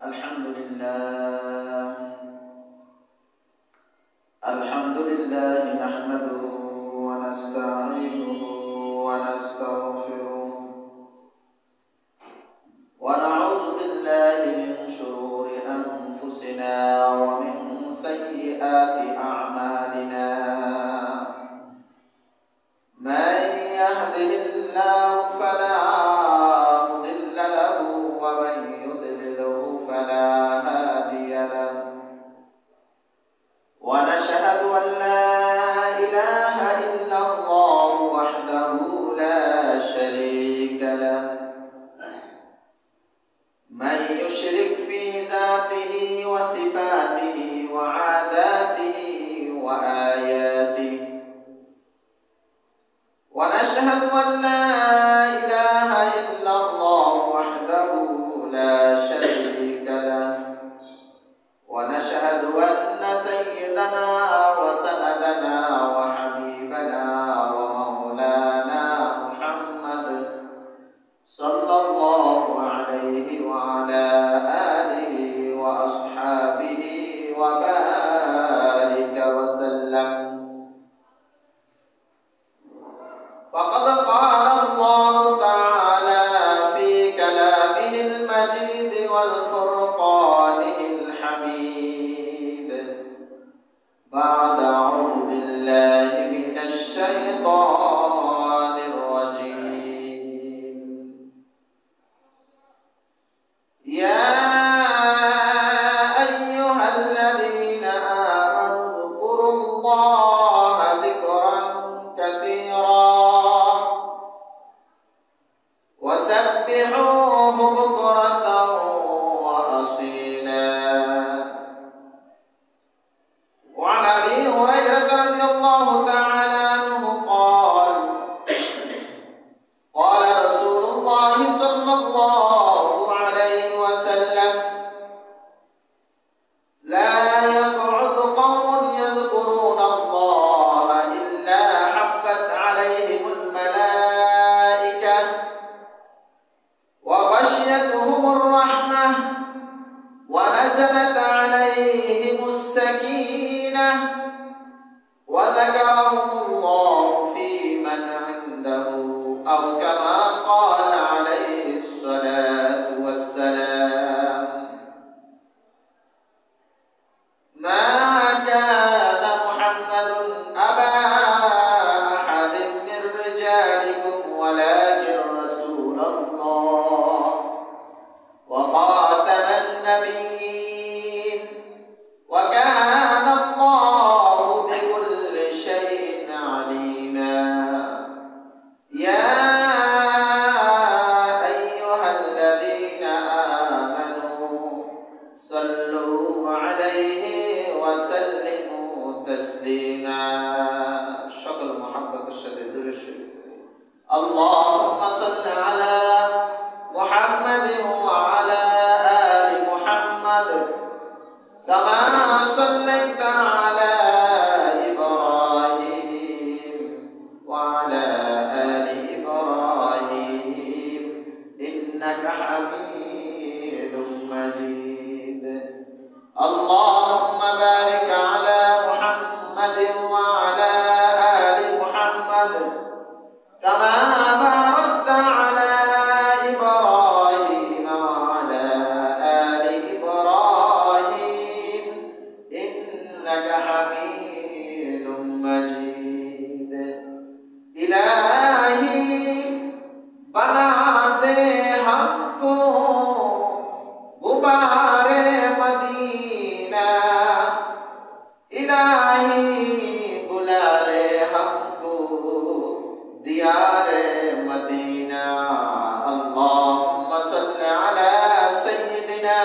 الحمد لله نحمده ونستعينه ونستغفره ونعوذ بالله من شرور أنفسنا ومن سيئات أعمالنا من يهده الله فلا مضل له ومن يضلله فلا هادي له ونشهد أن لا إله إلا الله وحده لا شريك له من يشرك في ذاته وصفاته وعاداته وآياته ونشهد أن لا إله إلا الله وحده لا شريك له ونشهد أن سيدنا وسندنا وحبيبنا ومولانا محمد صلى الله عليه وعلى آله وأصحابه وبارك وسلم فقد قال الله تعالى في كلامه المجيد والفرقانه الحميد بعد أعوذ بالله من الشيطان الرجيم يا أيها الذين آمنوا اذكروا الله ذكرا كثيرا وسبحوه بكرة وأصيلا وعن أبي هريرة رضي الله تعالى عنه قال قال رسول الله صلى الله عليه وسلم لا يقعد قوم يذكرون الله إلا حفت عليهم الملائكة وغشيتهم الرحمة ونزلت عليهم السكينة وذكرهم الله في من عنده أو كما قال عليه الصلاة والسلام ما كان محمد أبا أحد من رجالكم ولكن رسول الله وخاتم النبيين وكان الله بكل شيء عليما يا أيها الذين آمنوا صلوا عليه وسلموا تسليما شكر محبة الشديد للشكر اللهم صل على محمد وعلى آل محمد كما صليت على إبراهيم وعلى آل إبراهيم إنك حميد مجيد اللهم بارك على محمد وعلى آل محمد كما باركت على إبراهيم وعلى آل إبراهيم إنك حميد مجيد إلهي بنا دے ہم کو غبار مدینہ الہی بلا لے ہم کو دیار مدینہ اللهم صل على سيدنا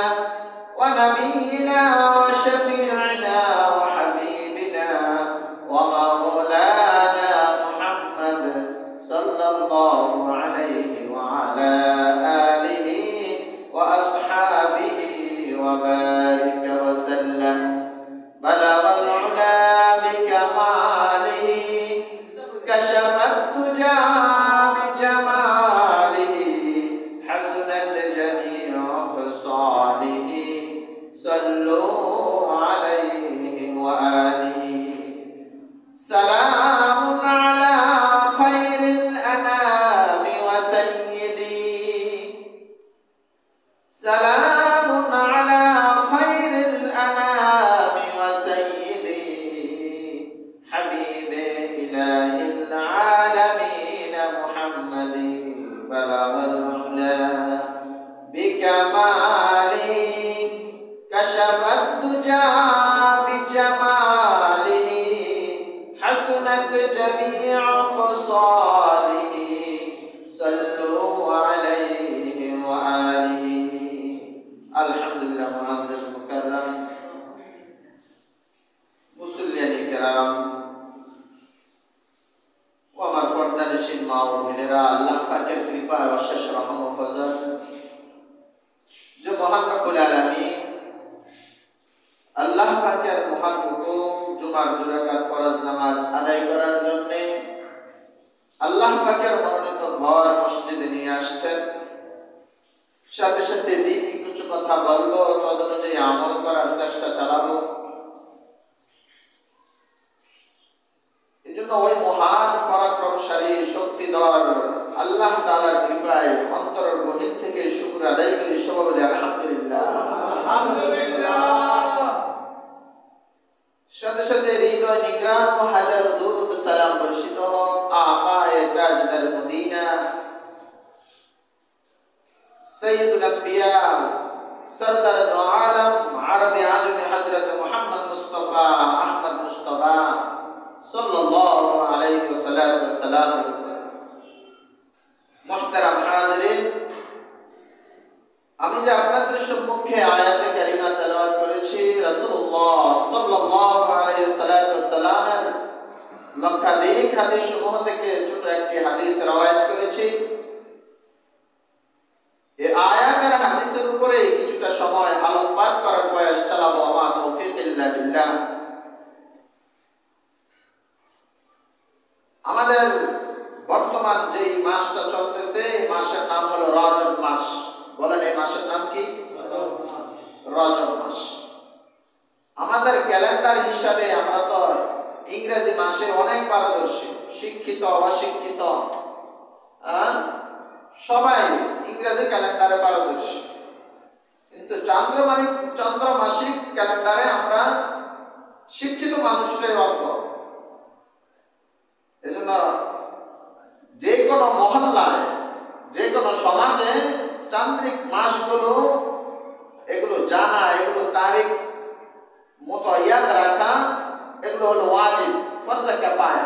ونبينا وشفيعنا وحبيبنا ومولانا محمد صلى الله عليه وعلى آله وأصحابه وبارك وسلم بلغ العلا بكماله كشف الدجى بجماله حسنت جميع خصاله মা ও বোনেরা, আল্লাহ পাকের কৃপায় অশেষ রহম ও ফজল যে মহান রব্বুল আলামিন আল্লাহ পাকের মহান হুকুম জুমার 2 রাকাত ফরজ নামাজ আদায় করার জন্য আল্লাহ পাকের মনোনীত ঘর মসজিদে নিয়ে আসছেন। সাথে সাথে দিনই কিছু কথা বলবো, তদনুযায়ী আমল করার চেষ্টা চালাবো। এজন্য ওই মহান পরাক্রমশালী শক্তিধর আল্লাহ তাআলার কৃপায় অন্তরের গভীর থেকে শুকর আদায় করি, সবাই বলি আলহামদুলিল্লাহ। সাথে সাথে হৃদয় নিগ্রাণ ও হাজারো দুরূদ সালাম বর্ষিত হোক আকায়ে তাজদার মদিনা সৈয়দুল আম্বিয়া সরদার দু আলম আরবে আজমে হযরত মুহাম্মদ মুস্তাফা আহমদ মুস্তাফা সাল্লাল্লাহু আলাইহি ওয়াসাল্লাম। মুহতারাম হাজিরিন, আমি যে আপনাদের সম্মুখে আয়াতে কারিমা তেলাওয়াত করেছি, রাসূলুল্লাহ সাল্লাল্লাহু আলাইহি ওয়াসাল্লামের লক্ষাধিক হাদিস সমূহ থেকে ছোট একটি হাদিস রওয়ায়াত করেছি। এই আয়াতের হাদিসের উপরে কিছুটা সময় আলোকপাত করার প্রয়াস চালাবো। আমা তৌফিক ইল্লা বিল্লাহ। আমাদের বর্তমান যে মাসটা চলতেছে, এই মাসের নাম হলো রজব মাস। বলেন এই মাসের নাম কি? রজব মাস। আমাদের ক্যালেন্ডার হিসাবে আমরা তো ইংরেজি মাসে অনেক পারদর্শী, শিক্ষিত অশিক্ষিত সবাই ইংরেজি ক্যালেন্ডারে পারদর্শী, কিন্তু চন্দ্রমাসিক ক্যালেন্ডারে আমরা শিক্ষিত মানুষরাই অল্প। এজন্য যে কোনো মহল্লায়, যে কোনো সমাজে চান্দ্রিক মাসগুলো এগুলো জানা, এগুলো তারিখ মতো ইয়াদ রাখা, এগুলো হলো ওয়াজিব, ফরজে কিফায়া।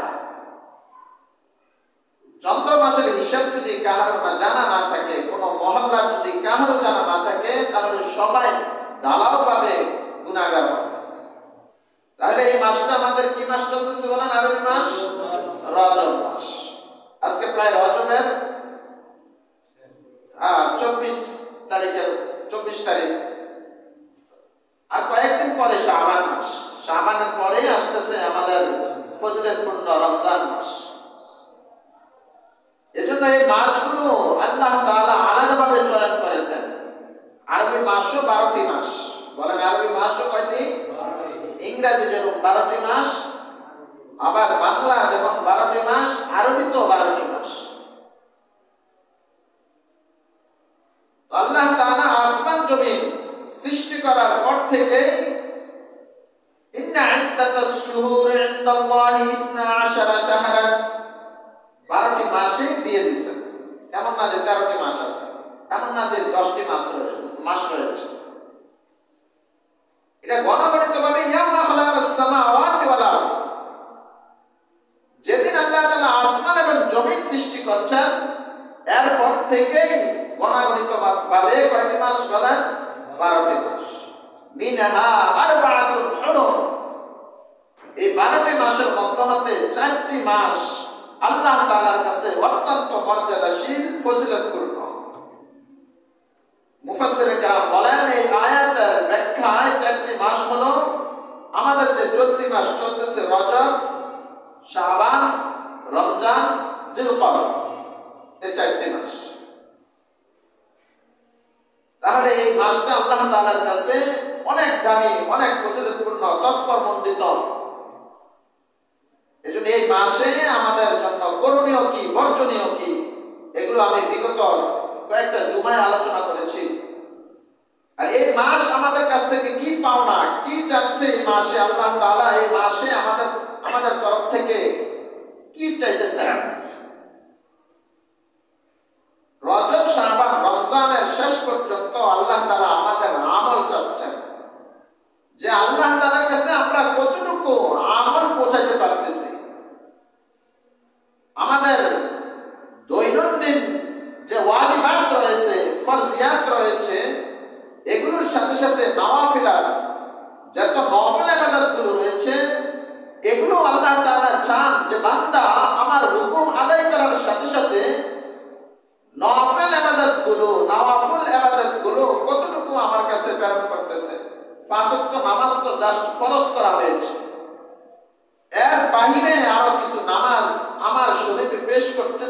চন্দ্র মাসের হিসাব যদি কারো জানা না থাকে, কোনো মহল্লার যদি কারো জানা না থাকে, তাহলে সবাই ঢালাও পাবে গুনাহগার হবে। তাহলে এই মাসটা আমাদের কি মাস চলতেছে বলেন? আরবি মাস রজব মাস। আজকে প্রায় রজবের 24 তারিখ, আর কয়েকদিন পরে শাবান মাস। শাবানের পরেই আসতেছে আমাদের ফজিলতপূর্ণ রমজান মাস। এজন্য এই মাসগুলো আল্লাহ তাআলা আলাদাভাবে চয়ন করেছেন। আরবি মাসও 12টি মাস। বলেন আরবি মাসও কয়টি? ইংরেজি যেরকম 12টি মাস, আবার বাংলা যেমন 12টি মাস, আরবিতেও 12টি মাস। আল্লাহ তাআলা আসমান জমিন সৃষ্টি করার পর থেকে ইন্না ইদ্দাতাশ শুহুরি ইনদাল্লাহি 12 শাহরান, 12টি মাসে দিয়ে দিয়েছেন। এমন না যে 13টি মাস আছে, এমন না যে 10টি মাস রয়েছে। এটা গণগণিতভাবে ইয়ামা খালাকাস সামাওয়াতি ওয়াল আরদ, যেদিন আল্লাহ তাআলা আসমান এবং জমিন সৃষ্টি করছেন, এরপর থেকেই গণগণিতভাবে কয়টি মাস বলেন? 12টি মাস। মিনহা আরবাআতুন হুরুম, এই 12টি মাসের মধ্য হতে 4টি মাস আল্লাহ তাআলার কাছে অত্যন্ত মর্যাদাশীল, ফজিলতপূর্ণ। মুফাসসিরে কেরাম বলেন এই আয়াতের ব্যাখ্যায় 4টি মাস হলো আমাদের যে 14টি মাস চলতেছে, রজব, শাবান, রমজান, জিলকদ, এই 4টি মাস। তাহলে এই মাসটা আল্লাহ তাআলার কাছে অনেক দামি, অনেক ফজিলতপূর্ণ, তৎপরমণ্ডিত। এজন্য এই মাসে আমাদের জন্য করণীয় কি, বর্জনীয় কি, এগুলো আমি বিগত কয়েকটা জুমায় আলোচনা করেছি। আর এই মাস আমাদের কাছ থেকে কি পাওনা, কি চাচ্ছে এই মাসে আল্লাহ তাআলা, এই মাসে আমাদের তরফ থেকে কি চাইতেছেন। রজব, শাবান, রমজানের শেষ পর্যন্ত আল্লাহ তাআলা আমাদের আমল চাচ্ছেন, যে আল্লাহ তাআলার কাছে আমরা কতটুকু আমল পৌঁছাতে পারতেছি। আমাদের দৈনন্দিন যে ওয়াজিবাত রয়েছে, ফরজিয়াত রয়েছে, এগুলোর সাথে সাথে নওয়াফিলাত, যত নফল ইবাদতগুলো রয়েছে, এগুলো আল্লাহ তাআলা চান যে বান্দা আমার হুকুম আদায়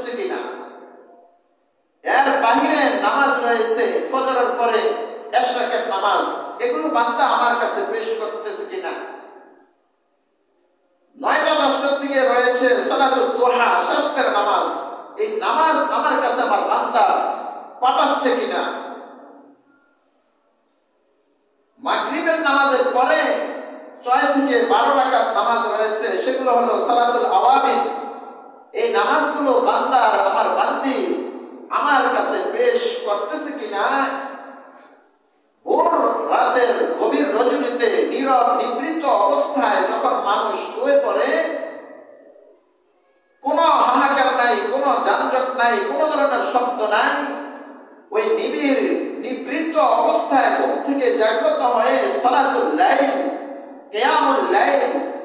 করতেছে কিনা, এর বাহিরে নামাজ রয়েছে ফজরের পরে এশরাকের নামাজ, এগুলো বান্দা আমার কাছে পেশ করতেছে কিনা, 9টা-10টার দিকে রয়েছে সালাতুল দুহা শাস্তের নামাজ, এই নামাজ আমার কাছে আমার বান্দা পাঠাচ্ছে কিনা, মাগরিবের নামাজের পরে 6 থেকে 12 রাকাত নামাজ রয়েছে, সেগুলো হলো সালাতুল আওয়াবিন, এই নামাজগুলো বান্দার আমার বান্দি আমার কাছে পেশ করতেছে কিনা। ভোর রাতের গভীর রজনীতে নীরব নিবৃত অবস্থায় যখন মানুষ শুয়ে পড়ে, কোনো হাহাকার নাই, কোনো যানজট নাই, কোনো ধরনের শব্দ নাই, ওই নিবিড় নিবৃত অবস্থায় ঘুম থেকে জাগ্রত হয়ে সালাতুল লাইল, কিয়ামুল লাইল,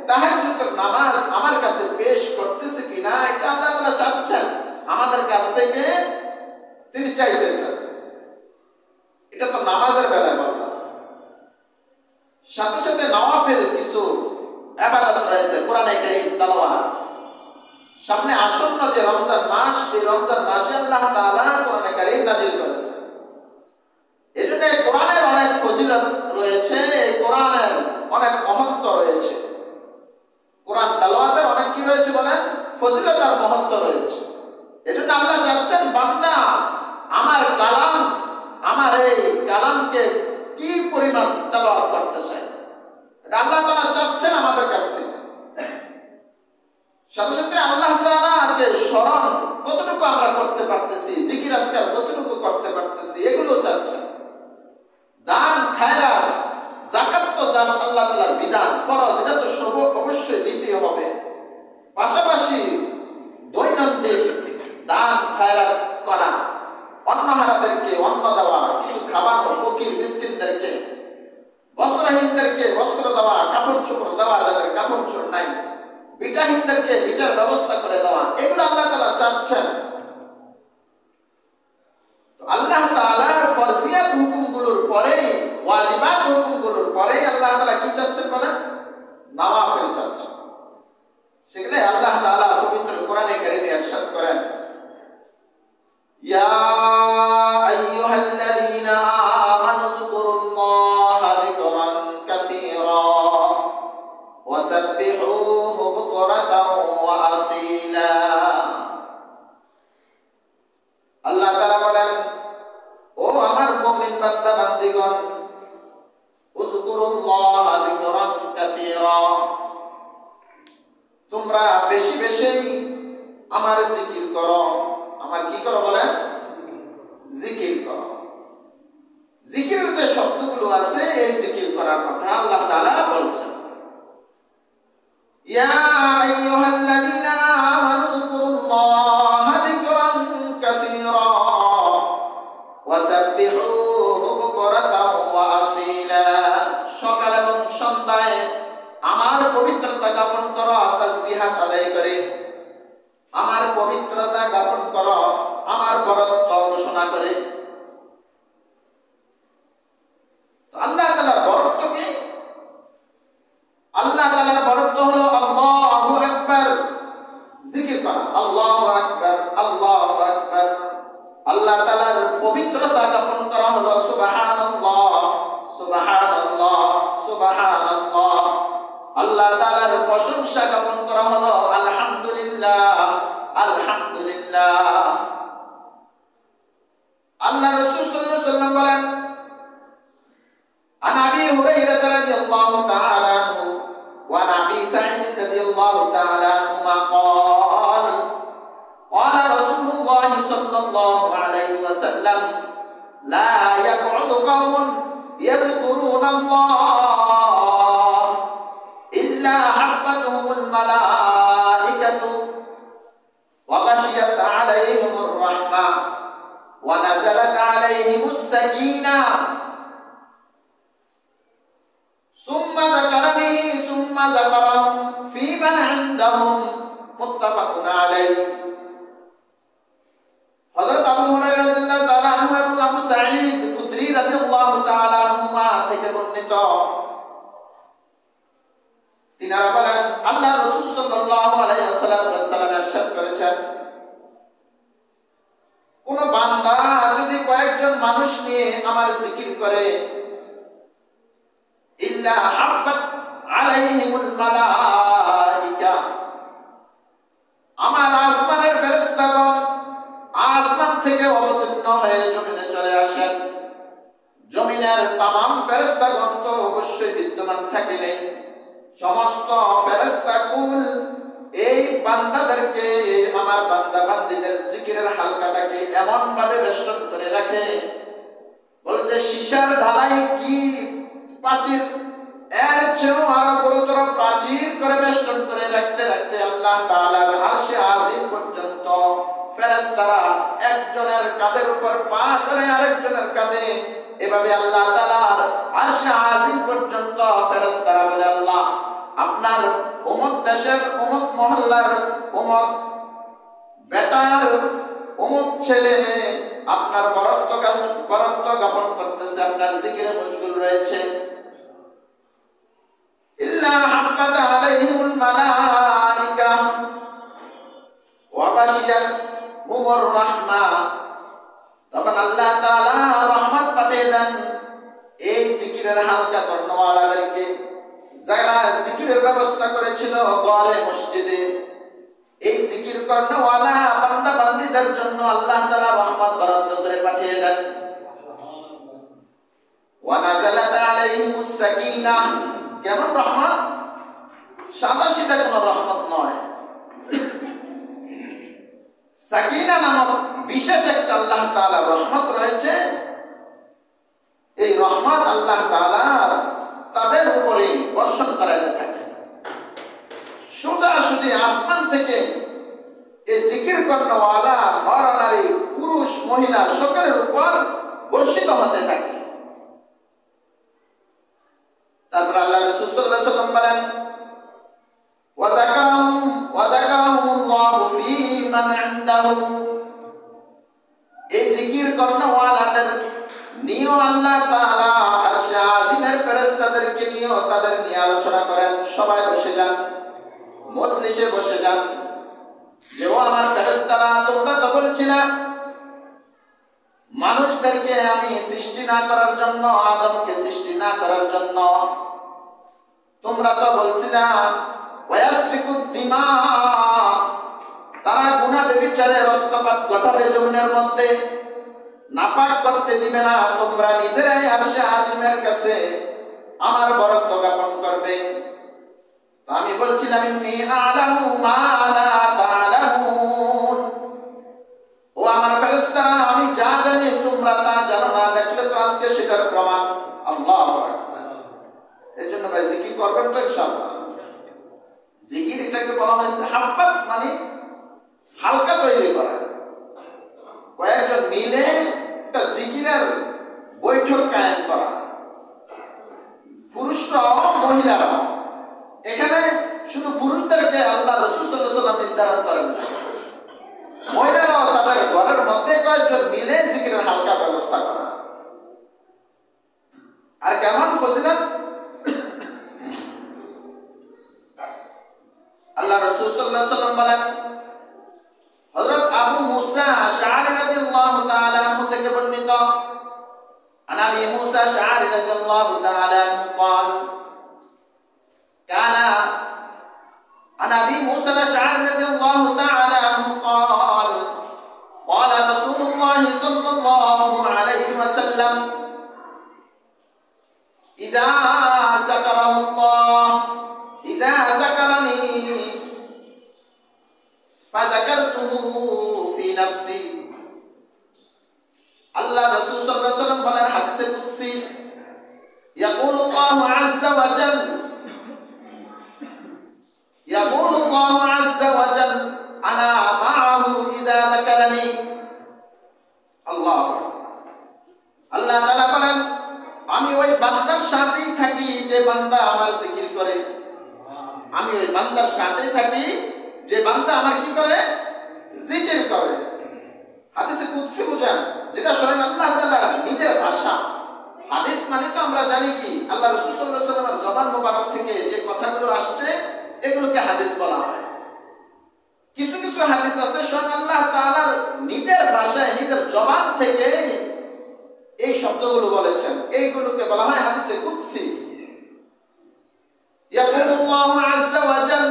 তাহাজ্জুদের নামাজ আমার কাছে পেশ করতেছে কিনা, এটা আল্লাহ তাআলা চাচ্ছেন আমাদের কাছ থেকে, তিনি চাইতেছেন। এটা তো নামাজের বেলায় বললাম। সাথে সাথে নওয়াফিল কিছু ইবাদত রয়েছে, কোরআনে কারীম তেলাওয়াত। সামনে আসন্ন যে রমজান মাস, এই রমজান মাসে আল্লাহ তাআলা কোরআনে কারীম নাযিল করেছেন। এজন্য কোরআনের অনেক ফজিলত রয়েছে, এই কোরআনের অনেক মহত্ব রয়েছে, কোরআন তেলাওয়াতের অনেক কি রয়েছে বলেন, ফজিলত আর মহত্ব রয়েছে। এজন্য আল্লাহ চাচ্ছেন বান্দা আমার কালাম, আমার এই কালামকে কি পরিমাণ তেলাওয়াত করতে চায়, এটা আল্লাহ তাআলা চাচ্ছেন আমাদের কাছ থেকে। সাথে সাথে আল্লাহ তাআলাকে স্মরণ কতটুকু আমরা করতে পারতেছি, জিকির আজকার কতটুকু করতে পারতেছি, এগুলো চাচ্ছেন। দান খায়রাত যাকাত তো জাস্ট আল্লাহ তাআলার বিধান, ফরজ, এটা তো সব অবশ্যই দিতেই হবে। পাশাপাশি দৈনন্দিন দান খায়রাত করা, অন্নহারাদেরকে অন্ন দেওয়া, কিছু খাওয়ানো, ফকির মিসকিনদেরকে, বস্ত্রহীনদেরকে বস্ত্র দেওয়া, কাপড় চোপড় দেওয়া যাদের কাপড় চোপড় নাই, বিটাহীনদেরকে বিটার ব্যবস্থা করে দেওয়া, এগুলো আল্লাহ তাআলা চাচ্ছেন। আল্লাহ তাআলার ফরজিয়াত হুকুমগুলোর পরে, ওয়াজিবাত হুকুমগুলোর পরে আল্লাহ তাআলা কি চাচ্ছেন বলেন, নওয়াফিল চাচ্ছেন। সেগুলো আল্লাহ তাআলা পবিত্র কোরআনে কারীমে ইরশাদ করেন, ইয়া আইয়ুহাল্লাযীনা আমানু যকুরুল্লাহা যিকরান কাসীরা ওয়া সাব্বিহুহু বুকরাতাও ওয়া আসীলা। আল্লাহ তাআলা বলেন, ও আমার মুমিন বান্দা বান্দীগণ, উযকুরুল্লাহা যিকরান কাসীরা, তোমরা বেশি বেশি আমার জিকির করো। আমার কি করো বলেন, জিকির করো। জিকিরের যে শব্দগুলো আছে, এই জিকির করার কথা আল্লাহ তাআলা বলছেন। ইয়া আইয়ুহাল্লাযীনা আমানু যকুরুল্লাহা যিকরান কাসীরা ওয়া সাব্বিহুহু বুকরাতাও ওয়া আসীলা। সকাল এবং সন্ধ্যায় আমার পবিত্রতা জ্ঞাপন করো, তাসবিহাত আদায় করে আমার পবিত্রতা জ্ঞাপন করো, আমার বরত্ব ঘোষণা করে। আল্লাহ তাআলার বরত্ব কি? আল্লাহ তাআলার বরত্ব হলো আল্লাহু আকবার, জিকির করা, আল্লাহু আকবার, আল্লাহু আকবার। আল্লাহ তাআলার পবিত্রতা জ্ঞাপন করা হলো সুবহানাল্লাহ, সুবহানাল্লাহ, সুবহানাল্লাহ। আল্লাহ তাআলার প্রশংসা জ্ঞাপন করা হলো আলহামদুলিল্লাহ, আলহামদুলিল্লাহ। আল্লাহ রাসূল সাল্লাল্লাহু আলাইহি ওয়াসাল্লাম বলেন, আন আবি হুরায়রা রাদিয়াল্লাহু তাআলা আনহু ওয়া আন আবি সাঈদ রাদিয়াল্লাহু তাআলা আনহুমা قال قال رسول الله صلى الله عليه وسلم لا يقعد قوم يذكرون الله إلا حفتهم الملائكة وغشيت عليهم الرحمة ونزلت عليهم السكينة ثم ذكرني ثم ذكرهم في من عندهم متفق عليه। হযরত আবু হুরায়রা রাদিয়াল্লাহু তাআলা আনহু এবং আবু সাঈদ খুদরি রাদিয়াল্লাহু তাআলা আনহুমা থেকে বর্ণিত, তিনারা বলেন আল্লাহ রাসূল সাল্লাল্লাহু আলাইহি ওয়াসাল্লাম ইরশাদ করেছেন, মানুষ নিয়ে আমার জিকির করে ইল্লা হাফাত আলাইহিমুল মালাইকা, আমার আসমানের ফেরেশতাগণ আসমান থেকে অবতীর্ণ হয়ে জমিনে চলে আসেন। জমিনের তামাম ফেরেশতাগণ তো অবশ্যই বিদ্যমান থাকিলেন, সমস্ত ফেরেশতাকুল এই বান্দাদেরকে, আমার বান্দা বান্দীদের জিকিরের হালকাটাকে এমন ভাবে বেষ্টন করে রাখে, বলছে সীসার ঢালাই কি প্রাচীর, এর চেয়েও আরো গুরুতর প্রাচীর করে বেষ্টন করে রাখতে রাখতে আল্লাহ তাআলার আরশে আজিম পর্যন্ত ফেরেশতারা একজনের কাঁধের উপর পা করে আরেকজনের কাঁধে, এভাবে আল্লাহ তাআলার আরশে আজিম পর্যন্ত ফেরেশতারা বলে, আল্লাহ আপনার অমুক দেশের অমুক মহল্লার অমুক বেটার অমুক ছেলে আপনার বরত্ব জ্ঞাপন করতেছে, আপনার জিকিরে মশগুল রয়েছে। ইল্লা হাফাত আলাইহিমুল মালাইকা ওয়া গাশিয়াতহুমুর রাহমা, তখন আল্লাহ তাআলা রহমত পাঠিয়ে দেন এই জিকিরের হালকা কর্ণওয়ালাদেরকে, যারা জিকিরের ব্যবস্থা করেছিল ঘরে মসজিদে। এই জিকির কর্ণওয়ালা বান্দা বান্দীদের জন্য আল্লাহ তাআলা রহমত বরাদ্দ করে পাঠিয়ে দেন। ওয়া নাযালাত আলাইহিমুস সাকিনাহ, কেমন রহমত? সাদা সিধা কোনো রহমত নয়, সাকিনা নামক বিশেষ একটা আল্লাহ তাআলার রহমত রয়েছে। এই রহমত আল্লাহ তাআলা তাদের উপরে বর্ষণ করাতে থাকে। সোজাসুজি আসমান থেকে এই জিকির কর্ণওয়ালা নর নারী পুরুষ মহিলা সকলের উপর বর্ষিত হতে থাকে। তারপর আল্লাহ রাসূল সাল্লাল্লাহু আলাইহি ওয়াসাল্লাম বলেন, ওয়া যাকারাহুমুল্লাহু ফী মান ইনদাহু, এই জিকির কর্ণওয়ালাদের নিয়েও আল্লাহ তাআলা আরশে আজিমের ফেরেশতাদেরকে নিয়েও তাদের নিয়ে আলোচনা করেন। সবাই বসে যান, মজলিসে বসে যান, যে ও আমার ফেরেশতারা, তোমরা তো বলছিলা মানুষদেরকে আমি সৃষ্টি না করার জন্য, আদমকে সৃষ্টি না করার জন্য, তোমরা তো বলছিলা ওয়াসফিকুদ দিমা, তারা গুনাহ ব্যভিচারে রক্তপাত ঘটাবে জমিনের মধ্যে, নাপাক করতে দিবে না, তোমরা নিজেরাই আরশে আজিমের কাছে আমার বরত্ব জ্ঞাপন করবে। তো আমি বলছিলাম ইন্নী আ'লামু মা লা তা'লামুন, ও আমার ফেরেশতারা আমি যা জানি তোমরা তা জানো না, দেখলে তো আজকে সেটার প্রমাণ। আল্লাহু আকবার। এজন্য ভাই জিকির করবেন তো ইনশাআল্লাহ। জিকির এটাকে বলা হয়েছে হাফাত, মানে হালকা তৈরি করা। কয়েকজন মিলে একটা জিকিরের বৈঠক কায়েম করা, পুরুষরাও মহিলারাও। এখানে শুধু পুরুষদেরকে আল্লাহ রাসূল সাল্লাল্লাহু আলাইহি ওয়াসাল্লাম নির্ধারণ করেন না, মহিলারাও তাদের ঘরের মধ্যে কয়েকজন মিলে জিকিরের হালকা ব্যবস্থা করা। আর কেমন ফজিলত! আল্লাহ রাসূল সাল্লাল্লাহু আলাইহি ওয়াসাল্লাম বলেন, হযরত আবু মুসা আশআরী রাদিয়াল্লাহু তাআলা আনহু থেকে বর্ণিত, আন আবি মুসা আশআরী রাদিয়াল্লাহু তাআলা আনহু قال كان عن ابي موسى الاشعري رضي الله تعالى عنه قال قال رسول الله صلى الله عليه وسلم اذا ذكره الله اذا ذكرني فذكرته في نفسي। আল্লাহ রাসূল সাল্লাল্লাহু আলাইহি ওয়াসাল্লাম বলেন হাদিসে কুদসি, يقول الله عز وجل يقول الله عز وجل انا معه اذا ذكرني। আল্লাহ আল্লাহ তাআলা বলেন আমি ওই বান্দার সাথেই থাকি যে বান্দা আমার জিকির করে, আমি ওই বান্দার সাথেই থাকি যে বান্দা আমার কি করে, জিকির করে। হাদিসে কুদসি বুঝান, যেটা স্বয়ং আল্লাহ তাআলা নিজের ভাষা। হাদিস মানে তো আমরা জানি কি, আল্লাহ রাসূল সাল্লাল্লাহু আলাইহি ওয়াসাল্লামের জবান মোবারক থেকে যে কথাগুলো আসছে এগুলোকে হাদিস বলা হয়। কিছু কিছু হাদিস আছে স্বয়ং আল্লাহ তাআলার নিজের ভাষায় নিজের জবান থেকে শব্দগুলো বলেছেন, এইগুলোকে বলা হয় হাদিসে কুদসি। ইয়াকুলুল্লাহু আযজা ওয়া জাল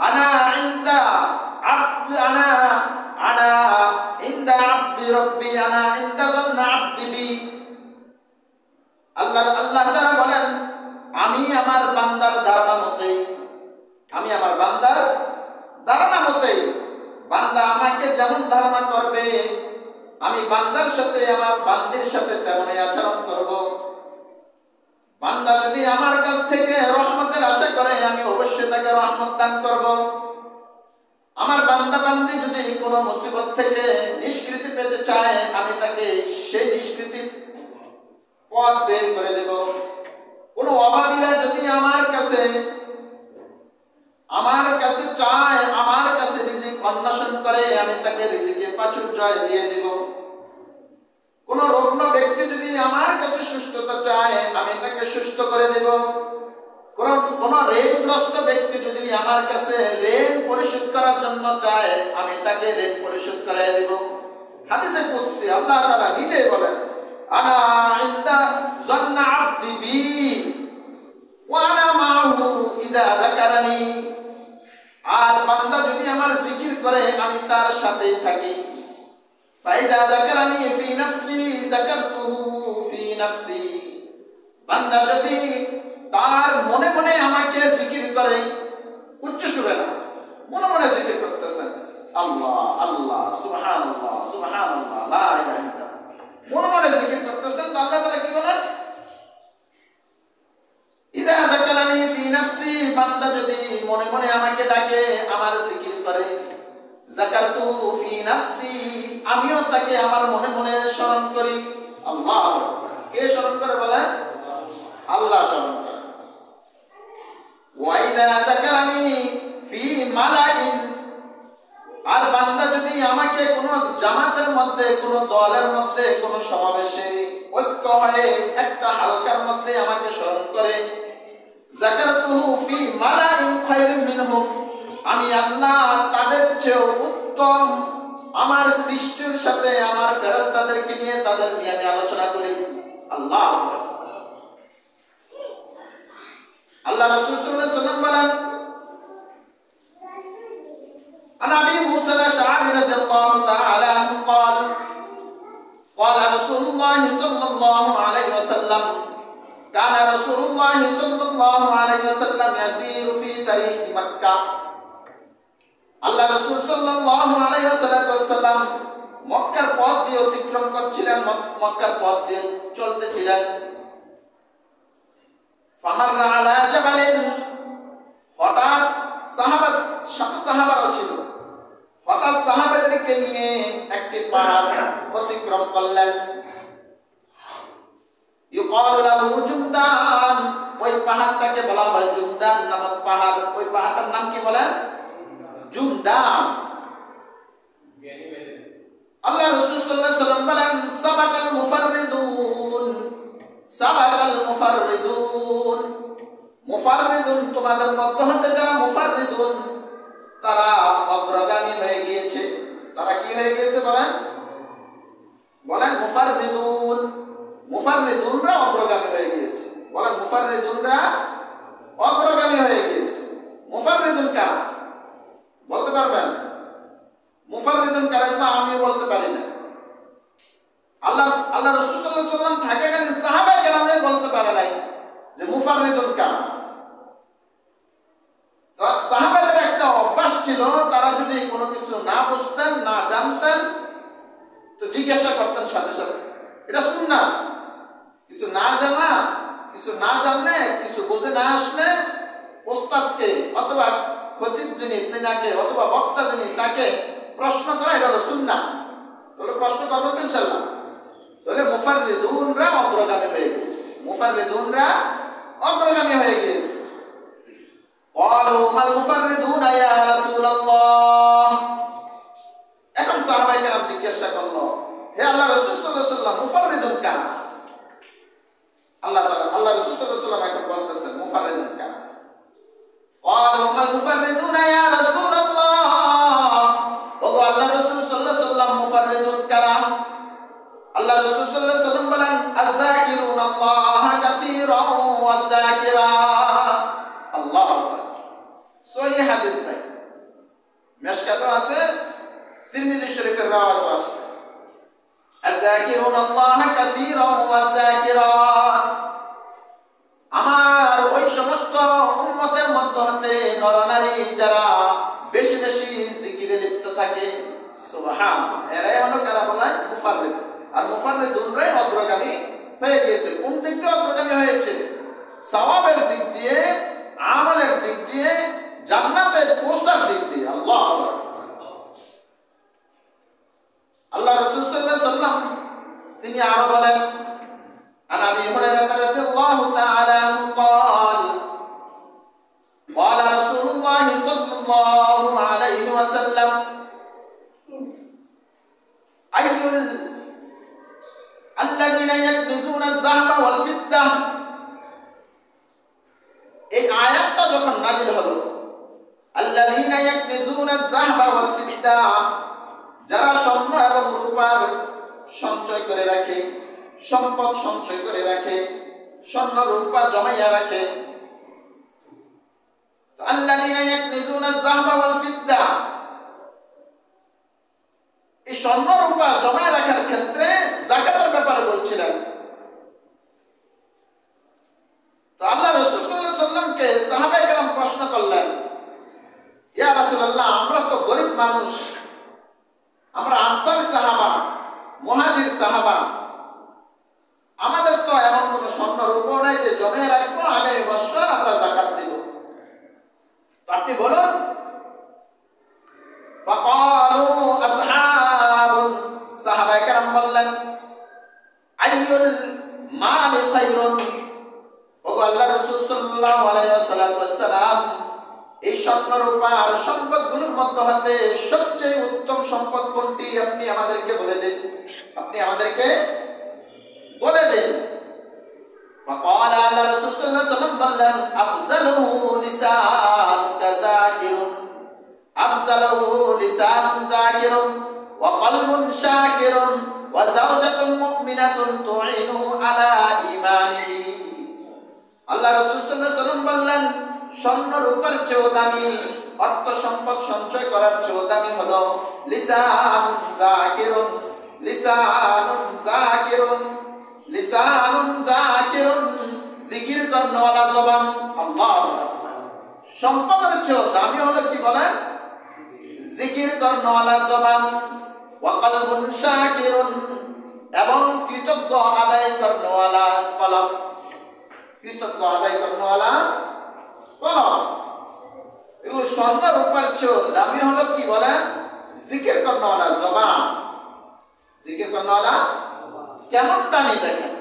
আনা ইনদা আবদি আনা ইনদা আবদি রাব্বি আনা ইনদা যান্না আবদি বি। আল্লাহ তাআলা বলেন, আমি আমার বান্দার ধারণা মতেই, আমি আমার বান্দার ধারণা মতেই, বান্দা আমাকে যেমন ধারণা করবে আমি বান্দার সাথে আমার বান্দির সাথে তেমনই আচরণ করব। বান্দা যদি আমার কাছ থেকে রহমতের আশা করে আমি অবশ্যই তাকে রহমত দান করব। আমার বান্দা বান্দি যদি কোনো মুসিবত থেকে নিষ্কৃতি পেতে চায় আমি তাকে সেই নিষ্কৃতি পথ বের করে দেব। কোনো অভাবীরা যদি আমার কাছে চায়, আমার কাছে রিজিক অন্বেষণ করে আমি তাকে রিজিকে প্রাচুর্য দিয়ে দেব। কোন রোগ্ন ব্যক্তি যদি আমার কাছে সুস্থতা চায় আমি তাকে সুস্থ করে দেব। কোন ঋণগ্রস্ত ব্যক্তি যদি আমার কাছে ঋণ পরিশোধ করার জন্য চায় আমি তাকে ঋণ পরিশোধ করে দেব। হাদিসে কুদসি আল্লাহ তাআলা নিজেই বলেন, আনা ইনদা যান্না আবদি বি ওয়া আনা মাআহু ইযা যাকারানি। আর বান্দা যদি আমার জিকির করে আমি তার সাথেই থাকি। ফাইদা যাকারানি ফি নাফসি যাকারতুহু ফি নাফসি। বান্দা যদি তার মনে মনে আমাকে জিকির করে, উচ্চ সুরে না, মনে মনে জিকির করতেছেন, আল্লাহ আল্লাহ সুবহানাল্লাহ সুবহানাল্লাহ লা ইলাহা ইল্লাল্লাহ, মনে মনে জিকির করতেছেন, তো আল্লাহ তাআলা কি বলেন, ইযা যাকারানি ফি নাফসি। বান্দা যদি মনে মনে আমাকে ডাকে, আমার জিকির করে, যাকারতু ফি নাফসি, আমিও তাকে আমার মনে মনে স্মরণ করি। আল্লাহ, কে স্মরণ করে বলেন? আল্লাহ স্মরণ করে। ওয়া ইযা যাকারানি ফি মালাইন। আর বান্দা যদি আমাকে কোনো জামাতের মধ্যে, কোনো দলের মধ্যে, কোনো সমাবেশে ঐক্য হয়ে একটা হালকার মধ্যে আমাকে স্মরণ করে, যাকারতুহু ফি মালাইন খায়রিন মিনহুম, আমি আল্লাহ তাদের চেয়ে উত্তম আমার সৃষ্টির সাথে আমার ফেরেশতাদেরকে নিয়ে তাদের নিয়ে আমি আলোচনা করি। আল্লাহ আল্লাহ রাসূল সাল্লাল্লাহু আলাইহি ওয়াসাল্লাম বলেন, عن أبي موسى الأشعري رضي الله تعالى عنه قال قال رسول الله صلى الله عليه وسلم كان رسول الله صلى الله عليه وسلم يسير في طريق مكة। আল্লাহ রাসূল সাল্লাল্লাহু আলাইহি ওয়াসাল্লাম মক্কার পথ দিয়ে অতিক্রম করছিলেন, মক্কার পথ দিয়ে চলতেছিলেন। ফামাররা আলা জাবালিন, হঠাৎ সাহাবারা ছিল, হঠাৎ সাহাবাদেরকে নিয়ে একটি পাহাড় অতিক্রম করলেন। ইউকালু লাহু জুমদান, ওই পাহাড়টাকে বলা হয় জুমদান নামক পাহাড়। ওই পাহাড়টার নাম কি বলেন? জুমদান। আল্লাহ রাসূল সাল্লাল্লাহু আলাইহি ওয়াসাল্লাম বলেন, সাবাকাল মুফাররিদুন, সাবাকাল মুফাররিদুন। মুফাররিদুন, তোমাদের মধ্যে হতে যারা মুফাররিদুন তারা অগ্রগামী হয়ে গিয়েছে। তারা কি হয়ে গিয়েছে বলেন? বলেন মুফাররিদুন। মুফাররিদুনরা অগ্রগামী হয়ে গিয়েছে। বলেন মুফাররিদুনরা অগ্রগামী হয়ে গিয়েছে। মুফাররিদুন কারা বলতে পারবেন? মুফাররিদুন কারা তো আমিও বলতে পারি না। আল্লাহ রাসূল সাল্লাল্লাহু আলাইহি ওয়াসাল্লাম থাকাকালীন সাহাবায়ে কেরামও বলতে পারে নাই যে মুফাররিদুন কারা। তো সাহাবাদের একটা অভ্যাস ছিল, তারা যদি কোনো কিছু না বুঝতেন, না জানতেন তো জিজ্ঞাসা করতেন সাথে সাথে। এটা সুন্নাত। কিছু না জানা, কিছু না জানলে, কিছু বুঝে না আসলে ওস্তাদকে অথবা খতিব যিনি তিনাকে অথবা বক্তা যিনি তাকে প্রশ্ন করা, এটা হলো সুন্নাত। তাহলে প্রশ্ন করবো ইনশাআল্লাহ। তাহলে মুফাররিদুনরা অগ্রগামী হয়ে গিয়েছে। মুফাররিদুনরা অগ্রগামী হয়ে গিয়েছে। ক্বালু মাল মুফাররিদুনা ইয়া রাসূলুল্লাহ। এখন সাহাবায়ে কেরাম জিজ্ঞাসা করলো, হে আল্লাহ রাসূল সাল্লাল্লাহু আলাইহি ওয়াসাল্লাম, মুফাররিদুন কারা? আল্লাহ রাসূল সাল্লাল্লাহু আলাইহি ওয়াসাল্লাম এখন বলতেছেন মুফাররিদুন কারা। ক্বালু মাল মুফাররিদুনা ইয়া রাসূলুল্লাহ। ওগো আল্লাহ রাসূল সাল্লাল্লাহু আলাইহি ওয়াসাল্লাম, মুফাররিদুন কারা? আল্লাহ রাসূল সাল্লাল্লাহু আলাইহি ওয়াসাল্লাম আল্লাহ কাসীরান ওয়া যাকিরাত। আল্লাহু আকবার। সহিহ হাদিস ভাই, মিশকাতে আছে, তিরমিজি শরীফের রাওয়াত আছে। আয-যাকিরুন আল্লাহ কাসীরান ওয়া যাকিরাত। আমার ওই সমস্ত উম্মতের মধ্য হতে নরনারী যারা বেশি বেশি জিকিরে লিপ্ত থাকে, সুবহানাল্লাহ, এরাই হলো কারা বলেন মুফাররিদ। আর মুফাররিদুনরাই অগ্রগামী হয়ে গিয়েছে। কোন দিক দিয়ে অগ্রগামী হয়েছে? সওয়াবের দিক দিয়ে, আমলের দিক দিয়ে, জান্নাতে পৌঁছার দিক দিয়ে। আল্লাহু আকবার। আল্লাহ রাসূল সাল্লাল্লাহু আলাইহি ওয়াসাল্লাম তিনি আরো বলেন, عن ابي هريره رضي الله تعالى عنه قال قال رسول الله صلى الله عليه وسلم اي الذين يكنزون الذهب والفضه। এই আয়াতটা যখন নাজিল হলো, আল্লাযীনা ইয়াকনিজুনা আয-যাহাবা ওয়াল ফিদ্দা, যারা স্বর্ণ এবং রূপার সঞ্চয় করে রাখে, সম্পদ সঞ্চয় করে রাখে, স্বর্ণ রূপা জমাইয়া রাখে। তো আল্লাযীনা ইয়াকনিজুনা আয-যাহাবা ওয়াল ফিদ্দা, এই স্বর্ণ রূপা জমায় রাখার ক্ষেত্রে যাকাতের ব্যাপারে বলছিলেন। তো আল্লাহ রাসূল সাল্লাল্লাহু আলাইহি ওয়াসাল্লামকে সাহাবায়ে কেরাম প্রশ্ন করলেন, ইয়া রাসূলুল্লাহ, আমরা তো গরীব মানুষ, আমরা আনসারী সাহাবা, মুহাজির সাহাবা, আমাদের তো এমন কোনো স্বর্ণ রূপা নাই যে জমিয়ে রাখবো, আগামী বছর আমরা যাকাত দিব। তো আপনি বলুন। ফাকালু আসহাবুন, সাহাবায়ে কেরাম বললেন, আইয়ুল মালি খায়রুন, ওগো আল্লাহ রাসূল সাল্লাল্লাহু আলাইহি ওয়াসাল্লাম, এই স্বর্ণ রূপার সম্পদগুলোর মধ্যে হতে সবচেয়ে উত্তম সম্পদ কোনটি? আপনি আমাদেরকে বলে দিন, আপনি আমাদেরকে বলে দিন। فقال আল্লাহ রাসূল সাল্লাল্লাহু আলাইহি ওয়াসাল্লাম বললেন, আফজালুহু লিসানুকা যাকিরুন, আফজালুহু লিসানুন যাকিরুন ওয়া কলবুন শাকিরুন ওয়া যাওজাতুন মুমিনাতুন তুঈনুহু আলা ঈমানিহি। আল্লাহ রাসূল সাল্লাল্লাহু আলাইহি ওয়াসাল্লাম বললেন, স্বর্ণ রূপার চেয়েও দামি, অর্থ সম্পদ সঞ্চয় করার চেয়েও দামি হলো লিসানুন যাকিরুন, লিসানুন যাকিরুন, লিসানুন যাকিরুন, জিকির করনেওয়ালা জবান। আল্লাহু আকবার। সম্পদের চেয়েও দামি হলো কি বলেন? জিকির করনেওয়ালা জবান। ওয়া কলবুন শাকিরুন, এবং কৃতজ্ঞ আদায় করনেওয়ালা কলব, কৃতজ্ঞ আদায় করনেওয়ালা কলব। এগুলো স্বর্ণ রূপার চেয়েও দামি হলো কি বলেন? জিকির করনেওয়ালা জবান। জিকির করনেওয়ালা কেমন দামি দেখেন।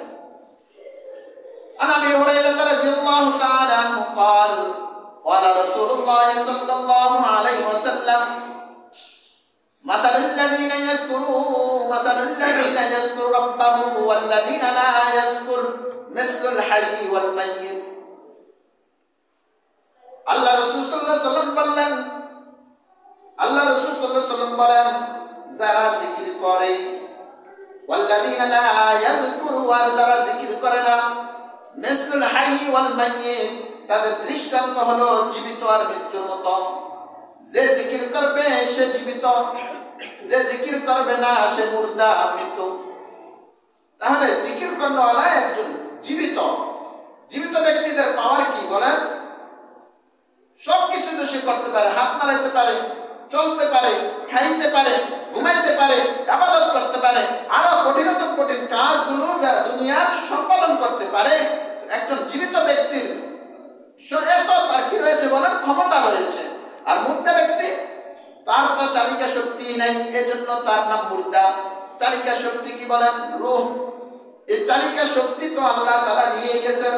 عن ابي هريره رضي الله تعالى عنه قال قال رسول الله صلى الله عليه وسلم مثل الذين يذكر ربه والذين لا يذكر مثل الحي والميت। আল্লাহ রাসূল সাল্লাল্লাহু আলাইহি ওয়াসাল্লাম বললেন, আল্লাহ রাসূল সাল্লাল্লাহু আলাইহি ওয়াসাল্লাম বলেন, যারা জিকির করে, ওয়াল্লাযীনা লা ইয়াযকুরু, আর যারা জিকির করে না, মিসলুল হাইয়্যি ওয়াল মাইয়্যিত, তাদের দৃষ্টান্ত হলো জীবিত আর মৃত্যুর মতো। যে জিকির করবে সে জীবিত, যে জিকির করবে না সে মুর্দা, মৃত। তাহলে জিকির করনেওয়ালা একজন জীবিত। জীবিত ব্যক্তিদের পাওয়ার কি বলেন? সব কিছু তো সে করতে পারে, হাত নাড়াইতে পারে, চলতে পারে, খাইতে পারে, ঘুমাইতে পারে, ইবাদত করতে পারে, আরো কঠিনতম কঠিন কাজগুলো দুনিয়ার সম্পাদন করতে পারে। একজন জীবিত ব্যক্তির এত তার কি রয়েছে বলেন? ক্ষমতা রয়েছে। আর মুর্দা ব্যক্তি, তার তো চালিকা শক্তি নাই, এজন্য তার নাম মুর্দা। চালিকা শক্তি কি বলেন? রূহ। এই চালিকা শক্তি তো আল্লাহ তাআলা নিয়ে গেছেন,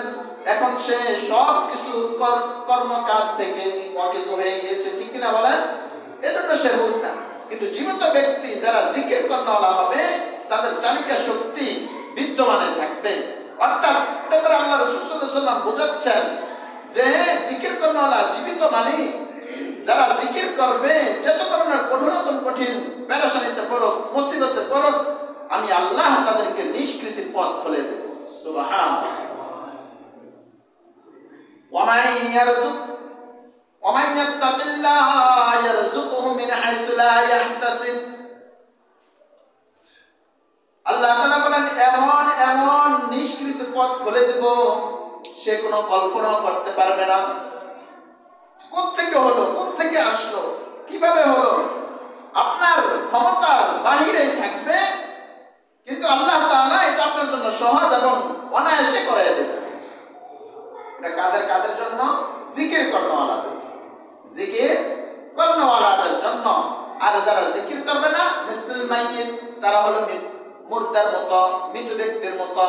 এখন সে সব কিছু কর্ম কাজ থেকে অকেজ হয়ে গিয়েছে, ঠিক কিনা বলেন? এজন্য সে মুর্দা। কিন্তু জীবিত ব্যক্তি যারা জিকির করনেওয়ালা হবে, তাদের চালিকা শক্তি বিদ্যমানে থাকবে। অর্থাৎ এটা তারা আল্লাহ রাসূল সাল্লাল্লাহু আলাইহি ওয়াসাল্লাম বোঝাচ্ছেন যে জিকির করনেওয়ালা জীবিত মানে যারা জিকির করবে, যত ধরনের কঠিনতম কঠিন পেরেশানিতে পড়ুক, মুসিবতে পড়ুক, আমি আল্লাহ তাদেরকে নিষ্কৃতির পথ খুলে দেব। সুবহানাল্লাহ। ওয়ামান ইয়াত্তাকিল্লাহ ইয়ারযুকহু মিন হাইসু লা ইয়াহতাসিব। আল্লাহ তাআলা বলেন এমন এমন নিষ্কৃত পথ খুলে দেব সে কোনো কল্পনাও করতে পারবে না। কোত্থেকে হলো, কোত্থেকে আসলো, কিভাবে হলো, আপনার ক্ষমতার বাহিরেই থাকবে, কিন্তু আল্লাহ তাআলা এটা আপনার জন্য সহজ এবং অনায়াসে করে দেবে। এটা কাদের কাদের জন্য? জিকির করনেওয়ালাদের, জিকির করনেওয়ালাদের জন্য। আর যারা জিকির করবে না, মিসলুল মাইয়িত, তারা হলো মুর্দার মতো, মৃত ব্যক্তির মতো।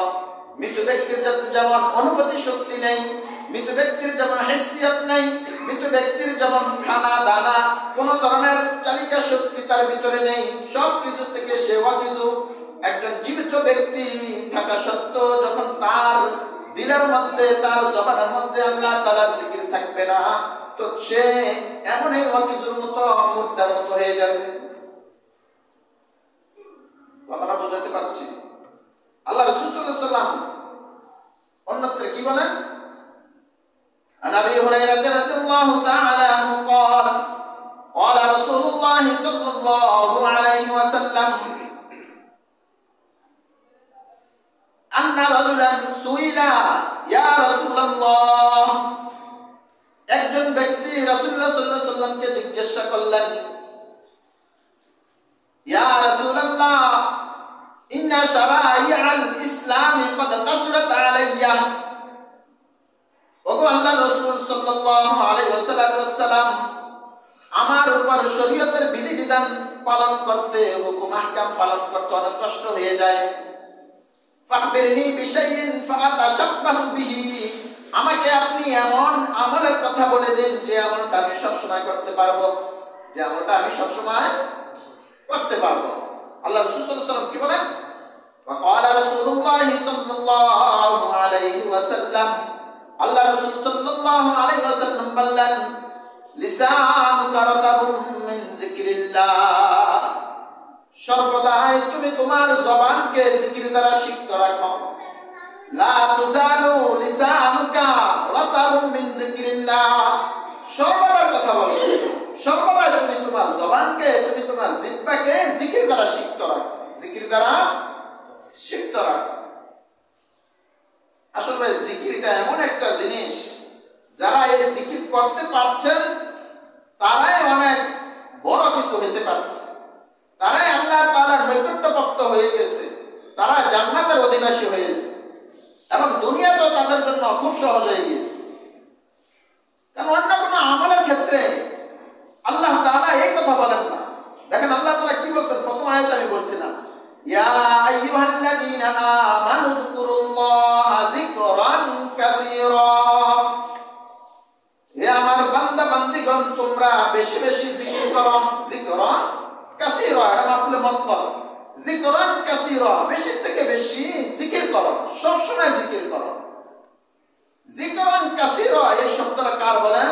মৃত ব্যক্তির যেমন অনুভূতি শক্তি নেই, মৃত ব্যক্তির যেমন হেসিয়ত নেই, মৃত ব্যক্তির যেমন খানা দানা কোন ধরনের চালিকা শক্তি তার ভিতরে নেই, সব কিছু থেকে সে অকিছু। একজন জীবিত ব্যক্তি থাকা সত্ত্বেও যখন তার দিলের মধ্যে, তার জবানের মধ্যে আল্লাহ তাআলার জিকির থাকবে না, তো সে এমনই অকিছুর মতো, মুর্দার মতো হয়ে যাবে। কথাটা বোঝাতে পারছি? আল্লাহ রাসূল সাল্লাল্লাহু আলাইহি ওয়াসাল্লাম অন্যত্র কি বলেন? عن ابي هريره رضي الله تعالى عنه قال قال رسول الله صلى الله عليه وسلم ان رجلا سئل يا رسول الله। একজন ব্যক্তি রাসূলুল্লাহ সাল্লাল্লাহু আলাইহি ওয়াসাল্লামকে জিজ্ঞাসা করলেন, ইয়া রাসূলুল্লাহ ইন্না শারাইআল ইসলাম ক্বাদ কাসরাত আলাইয়া। ওগো আল্লাহর রাসূল সাল্লাল্লাহু আলাইহি ওয়াসাল্লাম, আমার উপর শরীয়তের বিধিবিধান পালন করতে, হুকুম আহকাম পালন করতে অনেক কষ্ট হয়ে যায়। ফাখবিরনি বিশাইইন ফাআতাশাব্বাসু বিহি। আমাকে আপনি এমন আমলের কথা বলে দিন যে আমলটা আমি সব সময় করতে পারবো, যে আমলটা আমি সব সময় করতে পারবো। আল্লাহ রাসূল সাল্লাল্লাহু আলাইহি ওয়াসাল্লাম কি বলেন? وقال رسول الله صلى الله عليه وسلم। আল্লাহ রাসূল সাল্লাল্লাহু আলাইহি ওয়াসাল্লাম বললেন, লিসানুকা রাতাবুম মিন যিকরিল্লাহ। সর্বদাই তুমি তোমার জবানকে জিকির দ্বারা সিক্ত রাখো। লা তুজালু লিসানুকা রাতাবুম মিন যিকরিল্লাহ। সর্বদা কথা বলো, সর্বদা তুমি তোমার জবানকে, তুমি তোমার জিহ্বাকে জিকির দ্বারা সিক্ত রাখো, জিকির দ্বারা সিক্ত রাখো। আসলে জিকিরটা এমন একটা জিনিস, যারা এই জিকির করতে পারছেন তারাই অনেক বড় কিছু হতে পারছে, তারাই আল্লাহ তাআলার নৈকট্যপ্রাপ্ত হয়ে গেছে, তারা জান্নাতের অধিবাসী হয়েছে এবং দুনিয়াতেও তাদের জন্য খুব সহজ হয়ে গিয়েছে। কারণ অন্য কোনো আমলের ক্ষেত্রে আল্লাহ তাআলা এই কথা বলেন না। দেখেন আল্লাহ তাআলা কি বলছেন, প্রথম আয়াতে আমি বলছিলাম, ইয়া আইয়ুহাল্লাযীনা আমানু যিকুরুল্লাহা যিকরান কাসীরা। হে আমার বান্দা বান্দীগণ, তোমরা বেশি বেশি জিকির করো। যিকরান কাসীরা, এটা মাফউল মুতলাক। যিকরান কাসীরা, বেশি থেকে বেশি জিকির করো, সব সময় জিকির করো। যিকরান কাসীরা এই শব্দটা কার বলেন?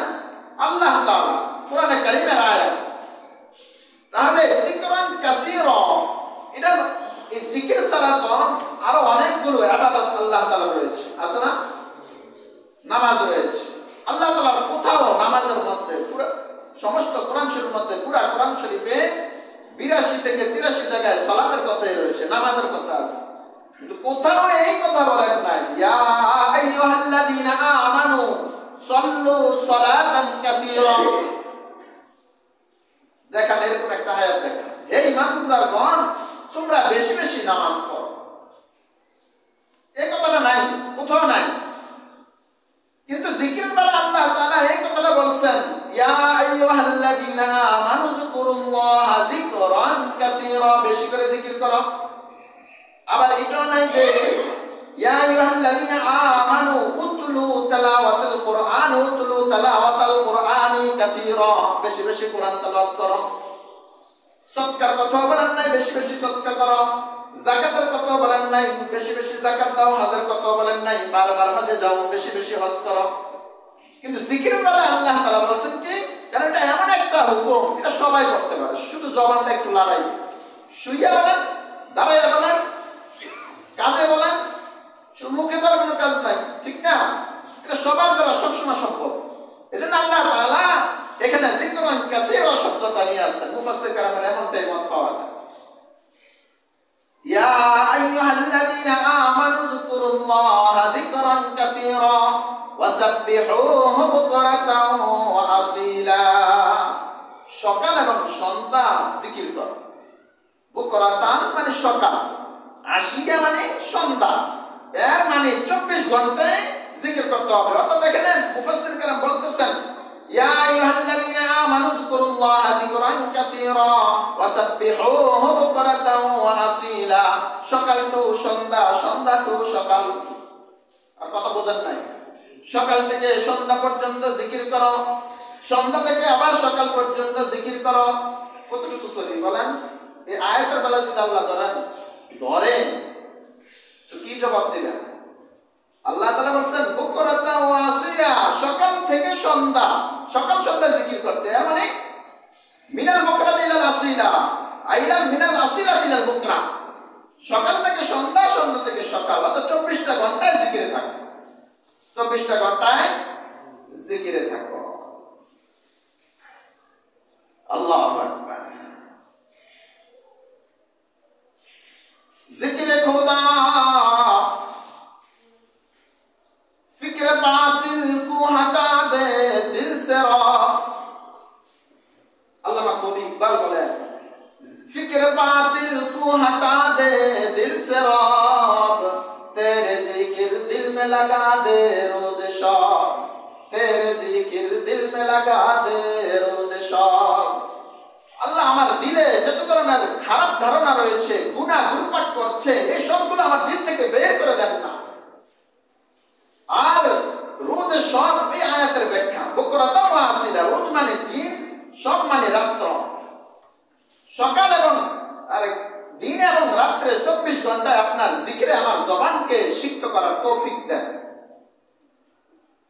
আল্লাহ তাআলা, কোরআনে কারীমের আয়াত। তাহলে যিকরান কাসীরা, এটা এই জিকির ছাড়া তো আরো অনেকগুলো ইবাদত আল্লাহ তাআলা রয়েছে, আছে না? নামাজ রয়েছে। আল্লাহ তাআলা কোথাও নামাজের মধ্যে, পুরো সমস্ত কোরআন শরীফের মধ্যে, পুরো কোরআন শরীফে 82 থেকে 83 জায়গায় সালাতের কথাই রয়েছে, নামাজের কথা আছে, কিন্তু কোথাও এই কথা বলেন নাই, ইয়া আইয়ুহাল্লাযীনা আমানু সাল্লু সালাতান কাসীরা। দেখেন এরকম একটা আয়াত দেখেন, হে ঈমানদারগণ, তোমরা বেশি বেশি নামাজ পড়ো। এই কথাটা নাই, কোথাও নাই। কিন্তু জিকিরের বেলা আল্লাহ তাআলা এই কথাটা বলছেন, ইয়া আইয়ুহাল্লাযীনা আমানু যিকুরুল্লাহা যিকরান কাসীরা, বেশি করে জিকির করো। আবার এটাও নাই যে ইয়া আইয়ুহাল্লাযীনা আমানু উতলু তিলাওয়াতাল কুরআন, উতলু তিলাওয়াতাল কুরআনি কাসীরা, বেশি বেশি কোরআন তেলাওয়াত করো। সদকার কথা বলেন নাই, বেশি বেশি সদকা করো। যাকাতের কথা বলেন নাই, বেশি বেশি যাকাত দাও। হজের কথা বলেন নাই, বারবার হজে যাও, বেশি বেশি হজ করো। কিন্তু জিকিরের বেলা আল্লাহ তাআলা বলেছেন কি, কারণ এটা এমন একটা হুকুম, এটা সবাই করতে পারে, শুধু জবানটা একটু লড়াই, শুইয়া বলেন, দাঁড়াইয়া বলেন, কাজে বলেন, মুখে করা সবসময় সম্ভব। এজন্য আল্লাহ তাআলা এখানে যিকরান কাসীরা শব্দটা নিয়ে আসছেন। মুফাসসির কারামের এমনটাই মত পাওয়া যায়। ইয়া আইয়ুহাল্লাযীনা আমানু যকুরুল্লাহা যিকরান কাসীরা ওয়াসাব্বিহুহু বুকরাতাও ওয়া আসীলা। সকাল এবং সন্ধ্যা জিকির করো। বুকরাতান মানে সকাল, আসিয়া মানে সন্ধ্যা, এর মানে 24 ঘন্টায় জিকির করতে হবে। অর্থাৎ দেখেন মুফাসসির কারাম বলতেছেন ইয়া আইয়ুহাল্লাযীনা আমানু যকুরুল্লাহা যিকরান কাসীরা ওয়াসাব্বিহুহু বুকরাতাও ওয়া আসীলা। সকাল টু সন্ধ্যা, সন্ধ্যা টু সকাল। আর কথা বোঝেন নাই? সকাল থেকে সন্ধ্যা পর্যন্ত জিকির করো, সন্ধ্যা থেকে আবার সকাল পর্যন্ত জিকির করো। কতটুকু করি বলেন? এই আয়াতের বেলা যদি আল্লাহ ধরেন তো কি জবাব দিবেন? আল্লাহ তাআলা বলেন বুকরাতা ওয়া আসিলা, সকাল থেকে সন্ধ্যা, সকাল সন্ধ্যা জিকির করতে। মানে মিনাল বুকরা ইলাল আসিলা, আইলাল মিনাল আসিলা ইলাল বুকরা। সকাল থেকে সন্ধ্যা, সন্ধ্যা থেকে সকাল, অর্থাৎ 24টা ঘন্টায় জিকিরে থাকো। 24টা ঘন্টায় জিকিরে থাকো। আল্লাহু আকবার। जिक्र खुदा फिक्र बातिल को हटा दे दिल से रा। अल्लामा कवि इकबाल बोले फिक्र बातिल को हटा दे दिल से राब, तेरे जिक्र दिल में लगा दे रोज शाम, तेरे जिक्र दिल में लगा दे रोज शाम। আল্লাহ আমার দিলে যত ধরনের খারাপ ধারণা রয়েছে, গুনাহ ঘুরপাক করছে, এই সবগুলো আমার দিল থেকে বের করে দেন না। আর রোজে সব ওই আয়াতের ব্যাখ্যা বুকরাতা ওয়া আসিলা, রোজ মানে দিন, সব মানে রাত্র। সকাল এবং দিন এবং রাত্রে 24 ঘন্টায় আপনার জিকিরে আমার জবানকে সিক্ত করার তৌফিক দেন।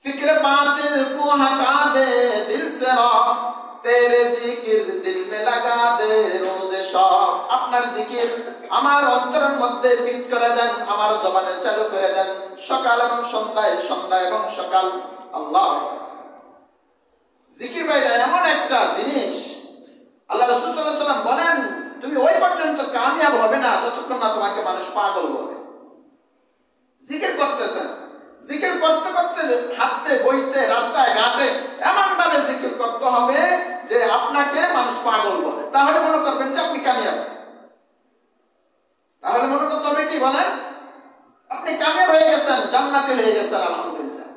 ফিক্রে বাতিল কো হটা দে দিল সে রা, तेरे जिकिर दिल में लगा दे रोज शाम। আপনার জিকির আমার অন্তরের মধ্যে ফিট করে দেন, আমার জবানে চালু করে দেন সকাল এবং সন্ধ্যায়, সন্ধ্যা এবং সকাল। আল্লাহ জিকির ভাই এমন একটা জিনিস, আল্লাহ রাসূল সাল্লাল্লাহু আলাইহি ওয়াসাল্লাম বলেন তুমি ওই পর্যন্ত কামিয়াব হবে না যতক্ষণ না তোমাকে মানুষ পাগল বলে। জিকির করতেছেন, জিকির করতে করতে হাঁটতে বইতে রাস্তায় ঘাটে এমন ভাবে জিকির করতে হবে যে আপনাকে মানুষ পাগল বলে, তাহলে মনে করবেন যে আপনি কামিয়াব। তাহলে মনে করতে হবে কি বলেন? আপনি কামিয়াব হয়ে গেছেন, জান্নাতি হয়ে গেছেন, আলহামদুলিল্লাহ।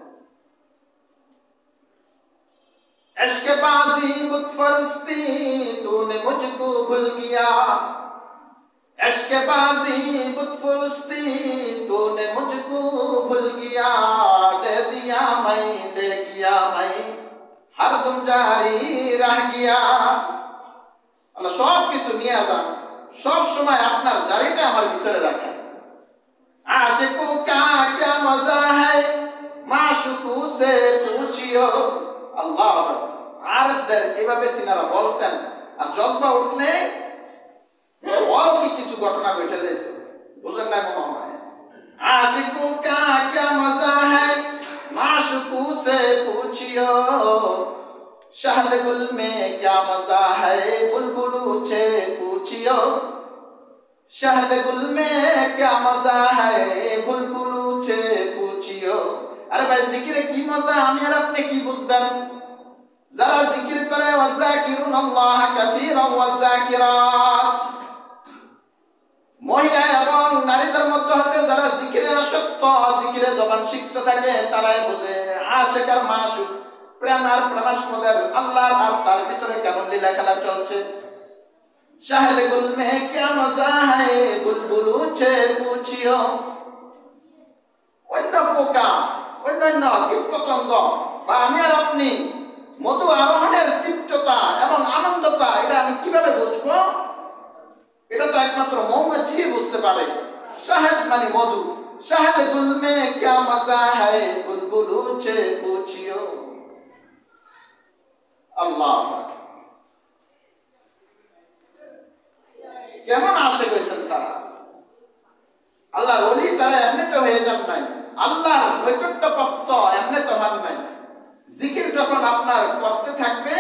इश्क बाजी बुत फरस्ती तूने मुझको भूल गया, इश्क बाजी बुत फरस्ती तूने मुझको भूल गया, दे दिया मैं ले गया मैं हरदम जारी रह गया। আল্লাহ সব কিছু নিয়ে যান, সব সময় আপনার জারিটা আমার ভিতরে রাখেন। आशिकों का क्या मजा है माशुकू से पूछियो। আল্লাহ আরবদের এভাবে তিনারা বলতেন, আর জজবা উঠলে অলৌকিক কিছু ঘটনা ঘটে যেত। বুঝেন না মনে হয়? आशिकों का क्या मजा है माशुकू से पूछियो, शहद गुल में क्या मजा है बुलबुलू से पूछियो, शहद गुल में क्या मजा है बुलबुलू से पूछियो। আরে ভাই জিকিরে কি মজা, আমি আর আপনি কি বুঝবেন? যারা জিকির করে ওয়াযাকিরুনাল্লাহ কাসীরান ওয়াযাকিরাত, মহিলা এবং নারীদের মধ্যে হতে যারা জিকিরে আসক্ত, জিকিরে জবান শিখতে থাকে, তারাই বোঝে আশিক আর মাশুক, প্রেম আর প্রেমাস্পদের আল্লাহ আর তার ভিতরে কেমন লীলা খেলা চলছে। শাহদ গুল মে ক্যা মজা হ্যায় বুলবুলু ছে পুছিও। অন্য পোকা, অন্যান্য কীটপতঙ্গ বা আমি আর আপনি মধু আরোহণের তৃপ্ততা এবং আনন্দতা এটা আমি কিভাবে বুঝবো? এটা তো একমাত্র মৌমাছি বুঝতে পারে। শাহদ মানে মধু, শাহদ গুল মে ক্যা মজা হ্যায় বুলবুলু ছে পুছিও। আল্লাহ কেমন আশিক হয়েছেন তারা, আল্লাহর ওলি তারা এমনিতে হয়ে যান নাই, আল্লাহর নৈকট্য প্রাপ্ত এমনিতে হন নাই। জিকির যখন আপনার করতে থাকবে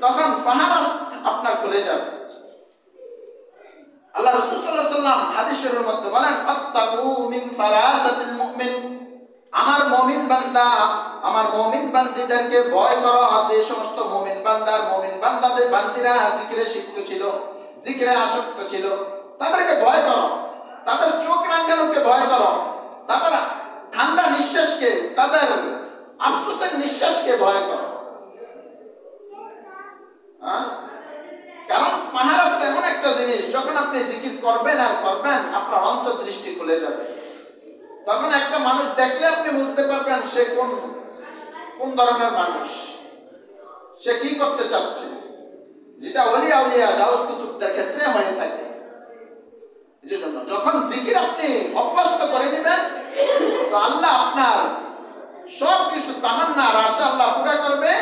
তখন ফাহারাস আপনার খুলে যাবে। আল্লাহ রাসূল সাল্লাল্লাহু আলাইহি ওয়াসাল্লাম হাদিস শরীফের মধ্যে বলেন, আত্তাকু মিন ফারাসাতিল মুমিন, আমার মুমিন বান্দা, আমার মুমিন বান্দীদেরকে ভয় করো। যে সমস্ত মুমিন বান্দার মুমিন বান্দাদের বান্দীরা জিকিরে সিক্ত ছিল, জিকিরে আসক্ত ছিল, তাদেরকে ভয় করো, তাদের চোখ রাঙানোকে ভয় করো, তাদের ঠান্ডা নিঃশ্বাসকে, তাদের আফসোসের নিঃশ্বাসকে ভয় করো। কারণ পাহারাস এমন একটা জিনিস, যখন আপনি জিকির করবেন আর করবেন আপনার অন্তর্দৃষ্টি খুলে যাবে। তখন একটা মানুষ দেখলে আপনি বুঝতে পারবেন সে কোন ধরনের মানুষ, সে কি করতে চাচ্ছে, যেটা ওলি আউলিয়া গাউস কুতুবদের ক্ষেত্রে হয়ে থাকে। এজন্য যখন জিকির আপনি অভ্যস্ত করে নেবেন তো আল্লাহ আপনার সব কিছু তামান্না আর আশা আল্লাহ পুরা করবে,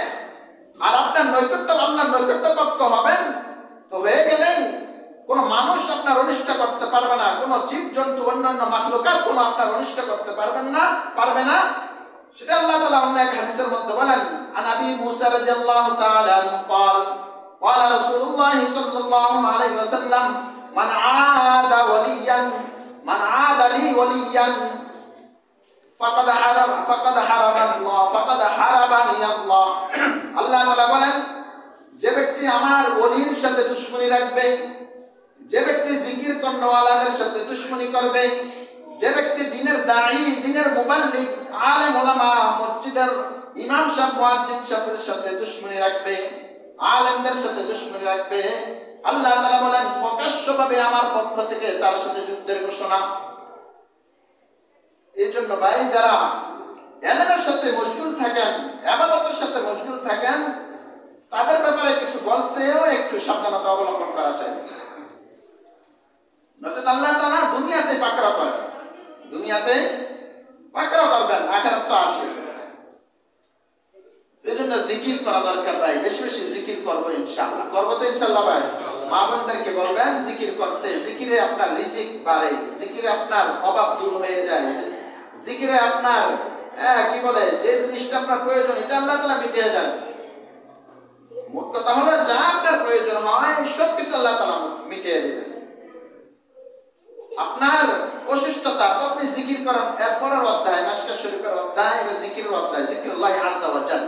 আর আপনার নৈকট্য, আল্লাহর নৈকট্যপ্রাপ্ত হবেন। তো হয়ে গেলেই কোনো মানুষ আপনার অনিষ্ট করতে পারবে না, কোনো জীবজন্তু অন্যান্য মাখলুকাত কোনো আপনার অনিষ্ট করতে পারবে না। সেটা আল্লাহ তাআলা অন্য এক হাদিসের মধ্যে বলেন, আন আবি মুসা রাদিয়াল্লাহু তাআলা আনহু قال قال رسول الله صلى الله عليه وسلم من عاد لي وليا فقد حاربني الله। আল্লাহ তাআলা বলেন, যে ব্যক্তি আমার ওলির সাথে দুশমনি রাখবে, যে ব্যক্তি জিকির করনেওয়ালাদের সাথে দুশমনি করবে, যে ব্যক্তি দ্বীনের দাঈ, দ্বীনের মুবাল্লিগ, আলেম ওলামা, মসজিদের ইমাম সাহেব, মুয়াজ্জিন সাহেবের সাথে দুশমনি রাখবে, আলেমদের সাথে দুশমনি রাখবে, আল্লাহ তাআলা বলেন প্রকাশ্যভাবে আমার পক্ষ থেকে তার সাথে যুদ্ধের ঘোষণা। এই জন্য ভাই, যারা ইলমের সাথে মশগুল থাকেন, ইবাদতের সাথে মশগুল থাকেন, তাদের ব্যাপারে কিছু বলতেও একটু সাবধানতা অবলম্বন করা চাই। নচেত আল্লাহ তাআলা দুনিয়াতে পাকড়াও করেন, দুনিয়াতে পাকড়াও করবেন, আখিরাত তো আছে। এই জন্য জিকির করা দরকার ভাই, বেশি বেশি জিকির করবো ইনশাআল্লাহ। করবো তো ইনশাআল্লাহ ভাই। মা বোনদেরকে বলবেন জিকির করতে, জিকিরে আপনার রিজিক বাড়ে, জিকিরে আপনার অভাব দূর হয়ে যায়, জিকিরে আপনার কি বলে, যে জিনিসটা আপনার প্রয়োজন এটা আল্লাহ তাআলা মিটিয়ে দেন। মোট কথা হলো, যা আপনার প্রয়োজন হয় সবকিছু আল্লাহ তাআলা মিটিয়ে দেবেন। আপনার অসুস্থতা তো আপনি জিকির করেন। এরপরের অধ্যায় মিশকাত শরীফের অধ্যায়, এটা জিকিরের অধ্যায়, জিকিরুল্লাহ আযজা ওয়া জাল।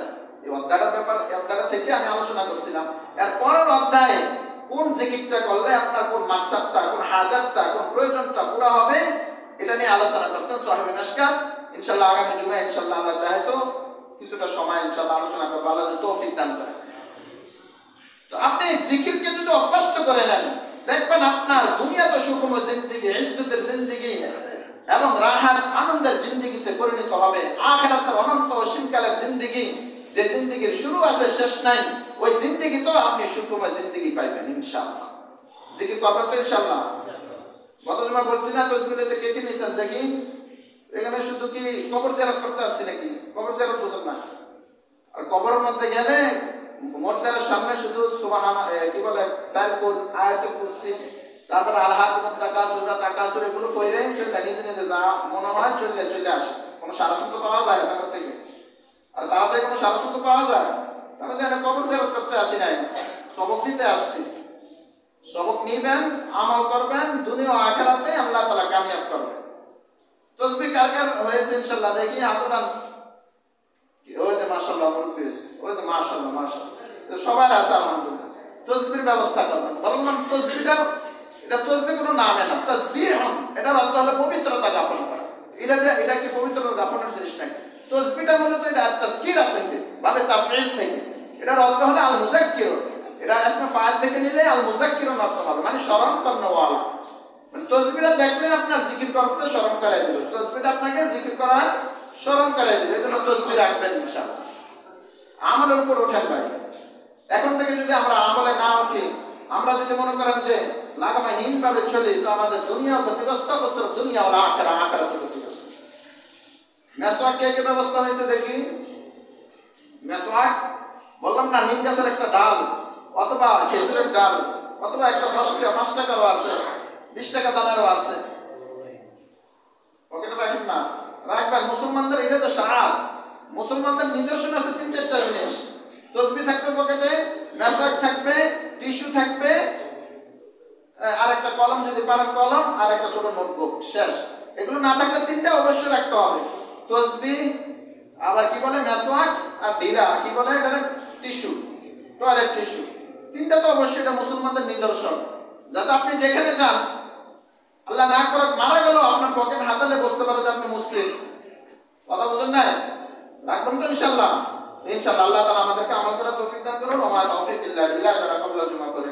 এই অধ্যায়ের ব্যাপারে, অধ্যায় থেকে আমি আলোচনা করছিলাম। এরপরের অধ্যায় কোন জিকিরটা করলে আপনার কোন মাকসাদটা, কোন হাজাতটা, কোন প্রয়োজনটা পুরা হবে, এটা নিয়ে আলোচনা করছেন সাহেবে মিশকাত। ইনশাআল্লাহ আগামী জুমায় ইনশাআল্লাহ আমরা চাই তো কিছুটা সময় ইনশাআল্লাহ আলোচনা করব, আল্লাহ যদি তৌফিক দান করে। তো আপনি জিকিরকে যদি অভ্যস্ত করে নেন, দেখবেন আপনার দুনিয়াতে সুখময় জিন্দেগি, ইজ্জতের জিন্দেগি এবং রাহাত আনন্দের জিন্দেগিতে পরিণত হবে। আখিরাতের অনন্ত অসীমকালের জিন্দেগি, যে জিন্দেগির শুরু আছে শেষ নাই, ওই জিন্দেগি তো আপনি সুখময় জিন্দেগি পাইবেন ইনশাআল্লাহ। জিকির করবেন তো ইনশাআল্লাহ। গত জুমা বলছি না, তসবিহতে কে কি নিছেন দেখি। এখানে শুধু কি কবর জিয়ারত করতে আসছি নাকি? কবর জিয়ারত বুঝেন না। আর কবরের মধ্যে গেলে মর্দারের সামনে শুধু সুবহানাল্লাহ, কি বলে, চার কোন আয়াতুল কুরসি, তারপরে আল-হাকুমুত তাকাসুর, তাকাসুর, এগুলো পড়ে চলে নিজে নিজে যা মনে হয় চলে আসে। কোনো সারাংশ পাওয়া যায় না থেকে, আর তাড়াতাড়ি কোনো সারাংশ পাওয়া যায়। তাহলে আমি কবর জিয়ারত করতে আসি নাই, সবক দিতে আসছি। সবক নিবেন, আমল করবেন, দুনিয়া ও আখিরাতে আল্লাহ তাআলা কামিয়াব করবেন। তসবিহ কার কার হয়েছে ইনশাআল্লাহ দেখি হাত উঠান। ওই যে মাশাআল্লাহ বলতে হয়েছে, ওই যে মাশাআল্লাহ মাশাআল্লাহ, সবার আছে আলহামদুলিল্লাহ। তসবিহর ব্যবস্থা করবেন। বললাম তসবিহটা, এটা তসবিহ কোনো নামে না, তাসবিহ এটার অর্থ হলো পবিত্রতা জ্ঞাপন করা। এটা কি পবিত্রতা জ্ঞাপনের জিনিস নাকি? তসবিহটা মূলত এটা তাজকিরা থেকে, ভাবে তাফঈল থেকে, এটার অর্থ হলো আল মুযাক্কির। এটা ইসমে ফাইল থেকে নিলে আল মুযাক্কির অর্থ হবে, মানে স্মরণ করানোওয়ালা। মানে তসবিহটা দেখলে আপনার জিকির করতে স্মরণ করাই দিবে, তসবিহটা আপনাকে জিকির করা স্মরণ করাই দিবে। এজন্য তসবিহ রাখবেন ইনশাআল্লাহ। আমলের উপর ওঠেন ভাই। এখন থেকে যদি আমরা আমলে না উঠি, আমরা যদি মনে করেন যে লাগামহীন ভাবে চলি, তো আমাদের দুনিয়া ক্ষতিগ্রস্ত, দুনিয়া ও আখিরাত ক্ষতিগ্রস্ত। মেসওয়াক কে ব্যবস্থা হয়েছে দেখি। মেসওয়াক বললাম না, নিম গাছের একটা ডাল অথবা খেজুরের ডাল অথবা একটা 10 টাকা 5 টাকারও আছে, 20 টাকা দামেরও আছে। পকেটে রাখেন না, রাখবেন। মুসলমানদের এটা তো শাআর, মুসলমানদের নিদর্শন আছে 3-4টা জিনিস। তসবিহ থাকবে পকেটে, মেসওয়াক থাকবে, টিস্যু থাকবে, আর একটা কলম যদি পারেন কলম, আর একটা ছোট নোটবুক, শেষ। এগুলো না থাকলে 3টা অবশ্যই রাখতে হবে। তসবিহ, আবার কি বলে মেসওয়াক, আর ঢিলা কি বলে এটা টিস্যু, টয়লেট টিস্যু। 3টা তো অবশ্যই, এটা মুসলমানদের নিদর্শন। যাতে আপনি যেখানে যান, আল্লাহ না করে মারা গেল, আপনার পকেট হাতালে বুঝতে পারে যে আপনি মুসলিম। কথা বুঝেন নাই? রাখবেন তো ইনশাআল্লাহ? ইনশাআল্লাহ আল্লাহ তাআলা আমাদেরকে আমল করার তৌফিক দান করুন। ওয়া মা তাওফীক ইল্লা বিল্লাহ। যারা কবুল জমা করে